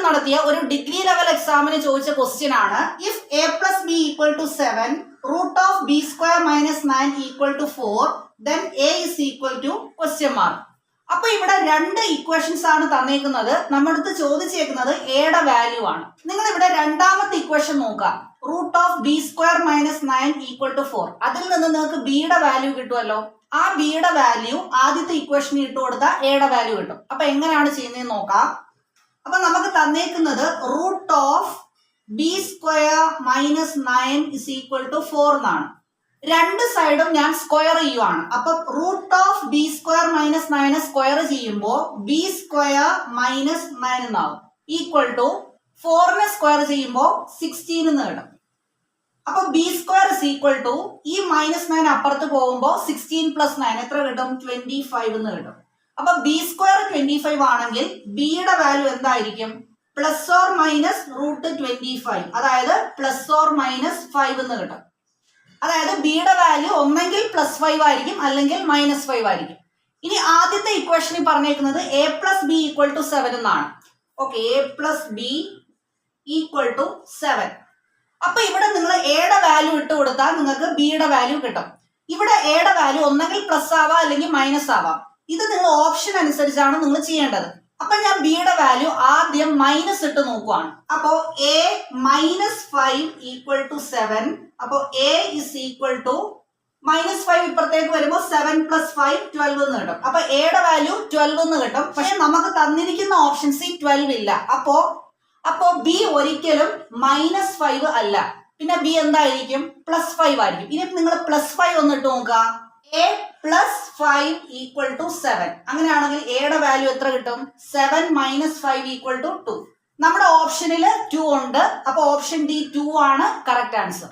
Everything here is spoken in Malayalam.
നടത്തിയ ഒരു ഡിഗ്രി ലെവൽ എക്സാമിന് ചോദിച്ച ക്വസ്റ്റ്യൻ ആണ്. If a plus b equal to 7, root of b square minus 9 equal to 4, then a is equal to question mark. അപ്പൊ ഇവിടെ രണ്ട് ഇക്വേഷൻസ് ആണ് തന്നേക്കുന്നത്. നമ്മുടെ അടുത്ത് ചോദിച്ചേക്കുന്നത് എയുടെ വാല്യൂ ആണ്. നിങ്ങൾ ഇവിടെ രണ്ടാമത്തെ ഇക്വേഷൻ നോക്കാം. Root of B square minus 9 equal to 4. അതിൽ നിന്ന് നിങ്ങൾക്ക് ബിയുടെ വാല്യൂ കിട്ടുമല്ലോ. ആ ബിയുടെ വാല്യൂ ആദ്യത്തെ ഇക്വേഷനിൽ ഇട്ട് കൊടുത്താൽ എയുടെ വാല്യൂ കിട്ടും. അപ്പൊ എങ്ങനെയാണ് ചെയ്യുന്നതെന്ന് നോക്കാം. അപ്പൊ നമുക്ക് തന്നേക്കുന്നത് root of B square minus 9 is equal to 4 എന്നാണ്. രണ്ട് സൈഡും ഞാൻ സ്ക്വയർ ചെയ്യുവാണ്. അപ്പൊ root of B square minus 9 square ചെയ്യുമ്പോൾ ബി സ്ക്വയർ മൈനസ് 9 എന്നാവും. ഈക്വൽ ടു 4 സ്ക്വയർ ചെയ്യുമ്പോൾ 16 എന്ന് കിട്ടും. അപ്പൊ B square is equal to ഈ മൈനസ് 9 അപ്പുറത്ത് പോകുമ്പോൾ 16 പ്ലസ് 9 എത്ര കിട്ടും? 25 എന്ന് കിട്ടും. അപ്പൊ ബി സ്ക്വയർ 25 ആണെങ്കിൽ ബിയുടെ വാല്യൂ എന്തായിരിക്കും? പ്ലസ് ഓർ മൈനസ് റൂട്ട് 25, അതായത് പ്ലസ് ഓർ മൈനസ് 5 എന്ന് കിട്ടും. അതായത് ബിയുടെ വാല്യൂ ഒന്നെങ്കിൽ പ്ലസ് 5 ആയിരിക്കും, അല്ലെങ്കിൽ മൈനസ് 5 ആയിരിക്കും. ഇനി ആദ്യത്തെ ഇക്വേഷനിൽ പറഞ്ഞേക്കുന്നത് A plus B equal to 7 എന്നാണ്. Okay, A plus B equal to 7. അപ്പൊ ഇവിടെ നിങ്ങൾ എയുടെ വാല്യൂ ഇട്ട് കൊടുത്താൽ നിങ്ങൾക്ക് ബിയുടെ വാല്യൂ കിട്ടും. ഇവിടെ എയുടെ വാല്യൂ ഒന്നെങ്കിൽ പ്ലസ് ആവാം, അല്ലെങ്കിൽ മൈനസ് ആവാം. ഇത് നിങ്ങൾ ഓപ്ഷൻ അനുസരിച്ചാണ് നിങ്ങൾ ചെയ്യേണ്ടത്. അപ്പൊ ഞാൻ ബിയുടെ വാല്യൂ ആദ്യം മൈനസ് ഇട്ട് നോക്കുവാണ്. അപ്പോ എ മൈനസ് 5 ഈക്വൽ ടു 7. അപ്പോ A is equal to minus 5 ഇപ്പുറത്തേക്ക് വരുമ്പോൾ 7 പ്ലസ് 5 12 എന്ന് കിട്ടും. അപ്പൊ എയുടെ വാല്യൂ 12 എന്ന് കിട്ടും. പക്ഷെ നമുക്ക് തന്നിരിക്കുന്ന ഓപ്ഷൻസിൽ 12 ഇല്ല. അപ്പോ ബി ഒരിക്കലും മൈനസ് 5 അല്ല. പിന്നെ ബി എന്തായിരിക്കും? പ്ലസ് 5 ആയിരിക്കും. ഇനി നിങ്ങൾ പ്ലസ് 5 ഒന്ന് ഇട്ട് നോക്കുക. A plus 5 equal to 7. അങ്ങനെയാണെങ്കിൽ എയുടെ വാല്യൂ എത്ര കിട്ടും? 7 മൈനസ് 5 ഈക്വൽ ടു 2. നമ്മുടെ ഓപ്ഷനിൽ 2 ഉണ്ട്. അപ്പൊ ഓപ്ഷൻ ഡി 2 ആണ് കറക്റ്റ് ആൻസർ.